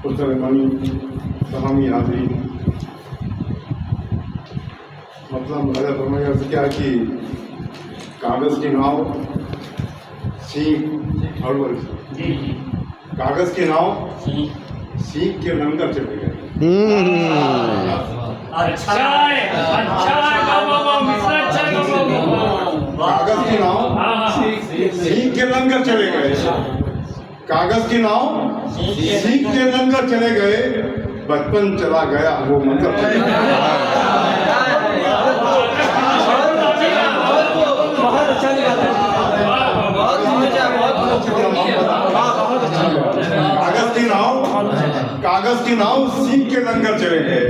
पुरसलमानी तमामी हाजिरी। मतलब मुलाजा फरमाया क्या कि कागज़ की नाव सीख और कागज़ की नाव सीख के लंगर चले गए। कागज़ की नाव सीख के लंगर चले गए। कागज़ की नाव सीख के लंगर चले गए। बचपन चला गया वो मंदिर चले कागज़ की नाव सीख के लंगर चले गए।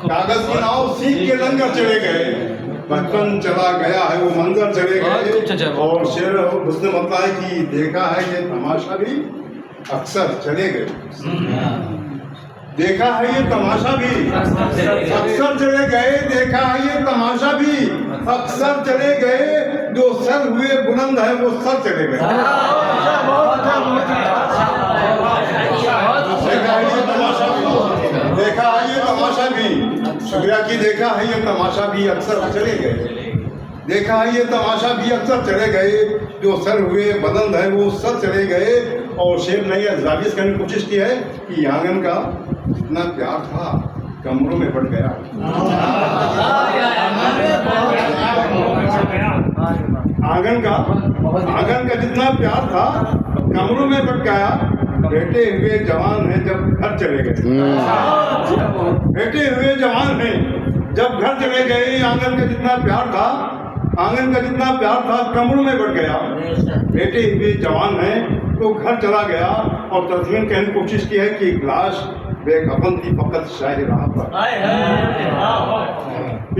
कागज़ की नाव सीख के लंगर चले गए। बचपन चला गया है वो मंजर चले गए। और शेर उसने बताया कि देखा है ये तमाशा भी अक्सर चले गए। देखा है ये तमाशा भी अक्सर चले गए। देखा है ये तमाशा भी अक्सर चले गए। जो सर हुए बुलंद है वो सर चले गए। देखा है ये तमाशा भी शुक्रिया की देखा है ये तमाशा भी अक्सर चले गए। देखा है ये तमाशा भी अक्सर चले गए। जो सर हुए बुलंद है वो सर चले गए। और शेर ने यह जाविज करने की कोशिश की है कि आंगन का जितना प्यार था कमरों में बढ़ गया। आंगन का जितना प्यार था कमरों में बढ़ गया। बेटे हुए जवान हैं जब घर चले गए। बेटे हुए जवान हैं जब घर चले गए। आंगन का जितना प्यार था कमरों में बढ़ गया। बेटे हुए जवान हैं तो घर चला गया। और तस्वीर कहने की कोशिश की है कि लाश बेकफन थी फकत शाही राह पर।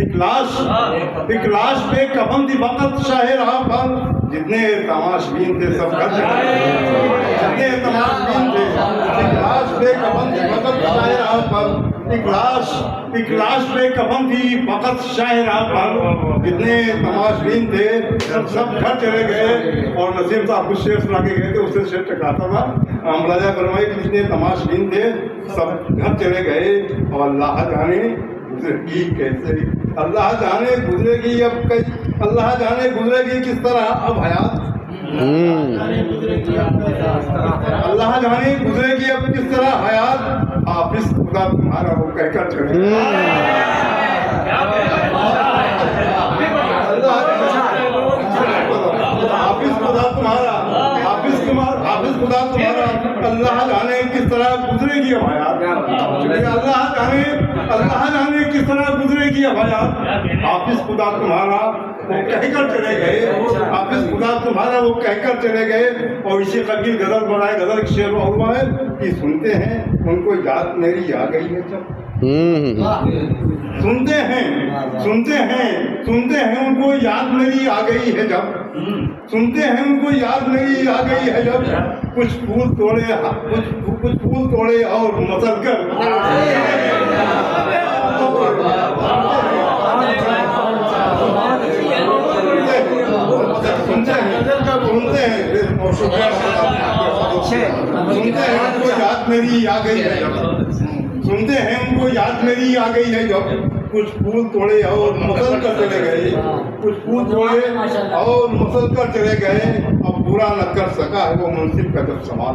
एक लाश बेकफन थी फकत शाही राह पर। जितने तमाशबीन थे सब घर चले गए। जितने तमाशबीन थे एक लाश बेकफन थी फकत शाही राह पर। एक लाश बेकफन थी फकत शाही राह पर। जितने तमाशबीन थे सब घर चले गए। और नसीम साहब कुछ शेर सुना के गए थे उससे शेर टकराता था। मुलाजा फरमाई कि जितने तमाशबीन थे सब घर चले गए। और अल्लाह जाने गुजरेगी कैसे। अल्लाह जाने गुजरेगी अब अल्लाह जाने गुजरेगी किस तरह अब हयात। अल्लाह जाने गुजरेगी अब किस तरह हयात। हाफिज खुदा तुम्हारा वो कहकर चले। हाफिज खुदा तुम्हारा अल्लाह जाने किस तरह गुजरेगी अब हयात। अल्लाह जाने किस तरह गुजरेगी अब हयात। हाफिज खुदा तुम्हारा वो कहकर चले गए। हाफिज खुदा तुम्हारा वो कहकर चले गए। और इसी कबील गजल बनाए। गजल की शेर हुआ है कि सुनते हैं उनको याद मेरी आ गई है जब। सुनते हैं उनको याद मेरी आ गई है जब। सुनते हैं उनको याद मेरी आ गई है जब। कुछ फूल तोड़े और मसल कर सुनते हैं उनको याद मेरी आ गई है जब। सुनते हैं उनको याद मेरी आ गई है जब। कुछ फूल तोड़े और मसल कर चले गए। कुछ फूल तोड़े और मसल कर चले गए। अब पूरा न कर सका है वो मुंसिफ का जब सवाल।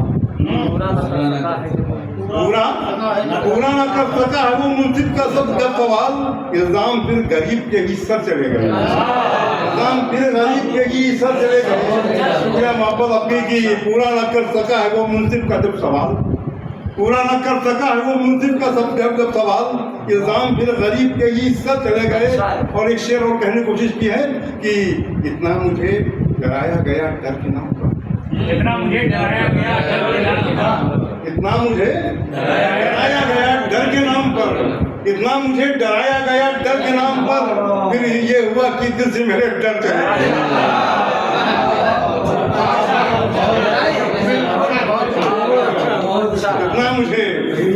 पूरा न कर सका है वो मुंसिफ का सब जब सवाल। इल्जाम फिर गरीब के ही सर चले गए। इल्जाम फिर गरीब के ही सर चले गए। शुक्रिया मोहब्बत अपनी की। पूरा न कर सका है वो मुंसिफ का जब सवाल। पूरा न कर सका है वो मुंसिफ का सब जब सवाल। इल्जाम फिर गरीब के ही सर चले गए। और एक शेर और कहने की कोशिश की है कि इतना मुझे डराया गया डर के नाम पर। इतना मुझे डराया गया डर के नाम पर। इतना मुझे डराया गया डर के नाम पर। इतना मुझे डराया गया डर के नाम पर। फिर ये हुआ कि दिल से मेरे डर चले गए।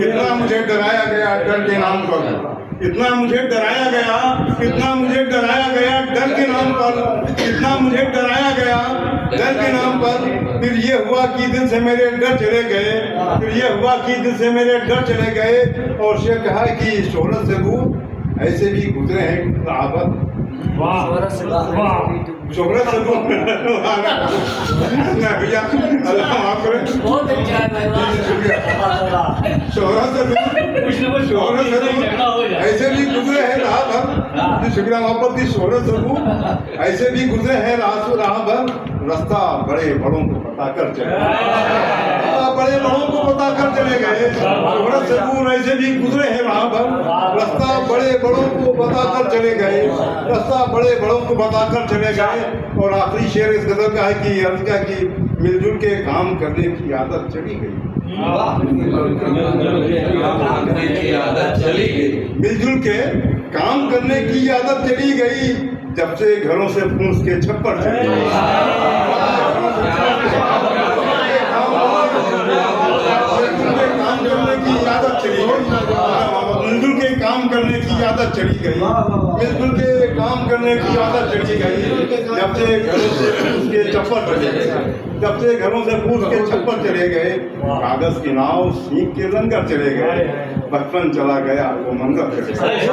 इतना मुझे डराया गया डर के नाम पर। इतना मुझे डराया गया डर के नाम पर। इतना मुझे डराया गया डर के नाम पर। फिर ये हुआ कि दिल से मेरे डर चले गए। फिर ये हुआ कि दिल से मेरे डर चले गए और उसने कहा कि शोहरत से दूर ऐसे भी गुजरे हैं राहबर। शोहरत से दूर नहीं भैया, अल्लाह माफ करे। बहुत अच्छा है भाई, शोहरत से दूर ऐसे भी गुजरे हैं राह भर। शुक्रिया मोहब्बत की शोहरत से दूर ऐसे भी गुजरे हैं राह भर। रास्ता बड़े बड़ों को बताकर चले, रास्ता बड़े बड़ों को बताकर चले गए। शोहरत से दूर ऐसे भी गुजरे हैं राह भर। रास्ता बड़े बड़ों को बताकर चले गए, रास्ता बड़े बड़ों को बताकर चले गए। और आखिरी शेर इस गजल का है कि अर्ज क्या कि मिलजुल के काम करने की आदत चली गई। मिलजुल के काम करने की आदत चली गई, जब से घरों से फूस के छप्पर चले गए। मिलजुल के काम करने की आदत चली गई, मिलजुल के काम करने की आदत चली गई। जब से घरों से फूस के छप्पर चले गए, जब से घरों से फूस के छप्पर चले गए। कागज की नाव सीख के लंगर चले गए, बचपन चला गया वो मंजर चले गए।